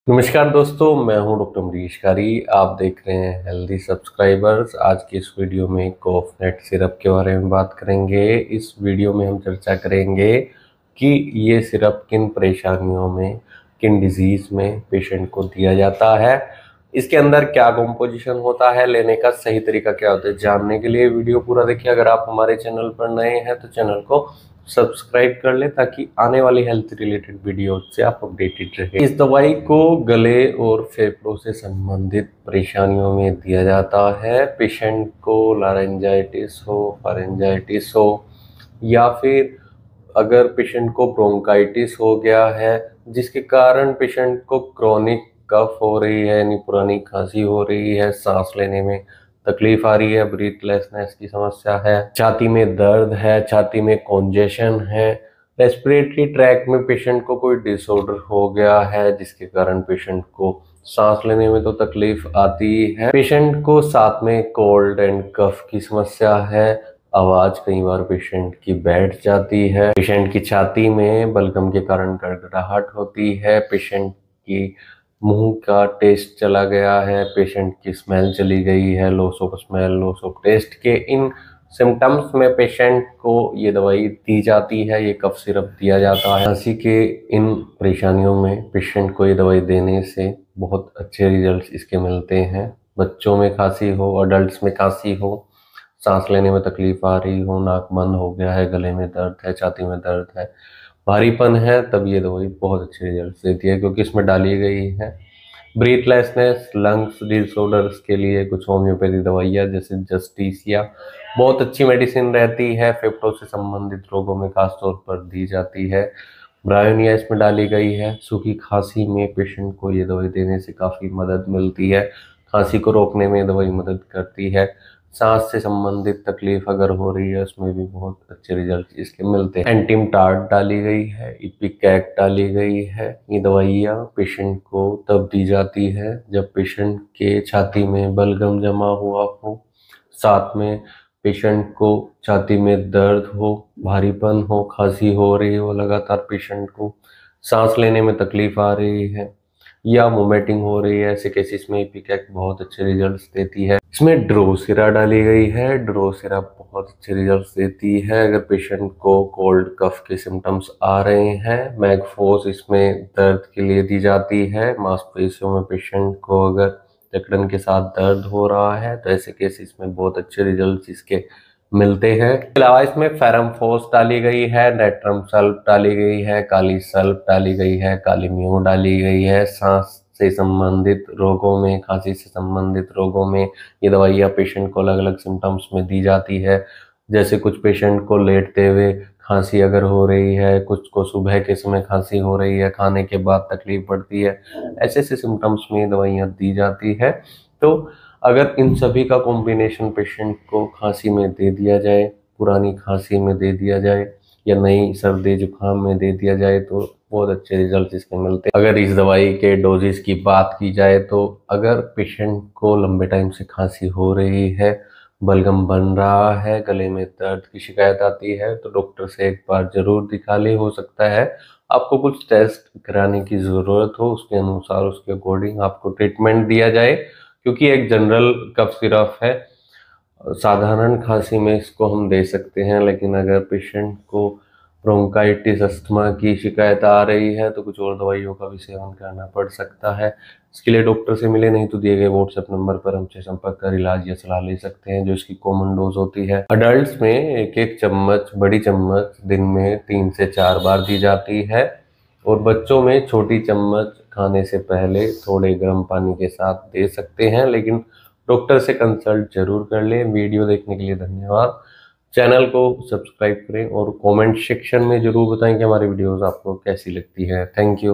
नमस्कार दोस्तों, मैं हूं डॉक्टर मरीश कारी। आप देख रहे हैं हेल्दी सब्सक्राइबर्स। आज की इस वीडियो में कॉफनेट सिरप के बारे में बात करेंगे। इस वीडियो में हम चर्चा करेंगे कि ये सिरप किन परेशानियों में, किन डिजीज़ में पेशेंट को दिया जाता है, इसके अंदर क्या कंपोजिशन होता है, लेने का सही तरीका क्या होता है। जानने के लिए वीडियो पूरा देखिए। अगर आप हमारे चैनल पर नए हैं तो चैनल को सब्सक्राइब कर लें ताकि आने वाली हेल्थ रिलेटेड वीडियो से आप अपडेटेड रहें। इस दवाई को गले और फेफड़ों से संबंधित परेशानियों में दिया जाता है। पेशेंट को लारेंजाइटिस हो, फारेंजाइटिस हो, या फिर अगर पेशेंट को ब्रोंकाइटिस हो गया है जिसके कारण पेशेंट को क्रोनिक कफ हो रही है, यानी पुरानी खांसी हो रही है, सांस लेने में तकलीफ आ रही है, ब्रीथलेसनेस की समस्या है, छाती में दर्द है, छाती में कॉन्जेशन है, रेस्पिरेटरी ट्रैक में पेशेंट को कोई डिसऑर्डर हो गया है जिसके कारण पेशेंट को सांस लेने में तो तकलीफ आती है, पेशेंट को साथ में कोल्ड एंड कफ की समस्या है, आवाज कई बार पेशेंट की बैठ जाती है, पेशेंट की छाती में बलगम के कारण गड़गड़ाहट होती है, पेशेंट की मुंह का टेस्ट चला गया है, पेशेंट की स्मेल चली गई है, loss of smell, loss of taste के इन सिम्टम्स में पेशेंट को ये दवाई दी जाती है, ये कफ सिरप दिया जाता है। खांसी के इन परेशानियों में पेशेंट को ये दवाई देने से बहुत अच्छे रिजल्ट्स इसके मिलते हैं। बच्चों में खांसी हो, अडल्ट्स में खांसी हो, सांस लेने में तकलीफ आ रही हो, नाक बंद हो गया है, गले में दर्द है, छाती में दर्द है, भारीपन है, तब ये दवाई बहुत अच्छे रिजल्ट देती है क्योंकि इसमें डाली गई है ब्रीथलेसनेस, लंग्स डिसऑर्डर्स के लिए कुछ होम्योपैथी दवाइयाँ जैसे जस्टिसिया बहुत अच्छी मेडिसिन रहती है। फेफड़ों से संबंधित रोगों में खासतौर पर दी जाती है। ब्रायोनिया इसमें डाली गई है। सूखी खांसी में पेशेंट को ये दवाई देने से काफ़ी मदद मिलती है। खांसी को रोकने में दवाई मदद करती है। सांस से संबंधित तकलीफ अगर हो रही है उसमें भी बहुत अच्छे रिजल्ट इसके मिलते हैं। एंटिमटाड डाली गई है, इपिकैक डाली गई है। ये दवाइयाँ पेशेंट को तब दी जाती है जब पेशेंट के छाती में बलगम जमा हुआ हो, साथ में पेशेंट को छाती में दर्द हो, भारीपन हो, खांसी हो रही हो, लगातार पेशेंट को सांस लेने में तकलीफ आ रही है या वोमिटिंग हो रही है, ऐसे केसेस में इपिकैक बहुत अच्छे रिजल्ट्स देती है। इसमें ड्रोसिरा डाली गई है। ड्रोसिरा बहुत अच्छे रिजल्ट्स देती है अगर पेशेंट को कोल्ड कफ के सिम्टम्स आ रहे हैं। मैगफोस इसमें दर्द के लिए दी जाती है। मांसपेशियों में पेशेंट को अगर जकड़न के साथ दर्द हो रहा है तो ऐसे केसेस में बहुत अच्छे रिजल्ट्स इसके मिलते हैं। इसके अलावा इसमें फेरमफोस डाली गई है, नेट्रम सल्फ डाली गई है, काली सल्फ डाली गई है, काली म्यू डाली गई है। सांस से संबंधित रोगों में, खांसी से संबंधित रोगों में ये दवाइयाँ पेशेंट को अलग अलग सिम्टम्स में दी जाती है। जैसे कुछ पेशेंट को लेटते हुए खांसी अगर हो रही है, कुछ को सुबह के समय खांसी हो रही है, खाने के बाद तकलीफ पड़ती है, ऐसे ऐसे सिम्टम्स में दवाइयाँ दी जाती है। तो अगर इन सभी का कॉम्बिनेशन पेशेंट को खांसी में दे दिया जाए, पुरानी खांसी में दे दिया जाए या नई सर्दी जुकाम में दे दिया जाए तो बहुत अच्छे रिजल्ट इसके मिलते हैं। अगर इस दवाई के डोजेस की बात की जाए तो अगर पेशेंट को लंबे टाइम से खांसी हो रही है, बलगम बन रहा है, गले में दर्द की शिकायत आती है तो डॉक्टर से एक बार जरूर दिखा ले। हो सकता है आपको कुछ टेस्ट कराने की ज़रूरत हो, उसके अनुसार उसके अकॉर्डिंग आपको ट्रीटमेंट दिया जाए क्योंकि एक जनरल कफ सिरप है। साधारण खांसी में इसको हम दे सकते हैं, लेकिन अगर पेशेंट को ब्रोंकाइटिस, अस्थमा की शिकायत आ रही है तो कुछ और दवाइयों का भी सेवन करना पड़ सकता है। इसके लिए डॉक्टर से मिले नहीं तो दिए गए व्हाट्सएप नंबर पर हमसे संपर्क कर इलाज या सलाह ले सकते हैं जो इसकी कॉमन डोज होती है। अडल्ट्स में एक एक चम्मच, बड़ी चम्मच दिन में 3 से 4 बार दी जाती है और बच्चों में छोटी चम्मच खाने से पहले थोड़े गर्म पानी के साथ दे सकते हैं, लेकिन डॉक्टर से कंसल्ट जरूर कर लें। वीडियो देखने के लिए धन्यवाद। चैनल को सब्सक्राइब करें और कमेंट सेक्शन में जरूर बताएं कि हमारी वीडियोस आपको कैसी लगती है। Thank you.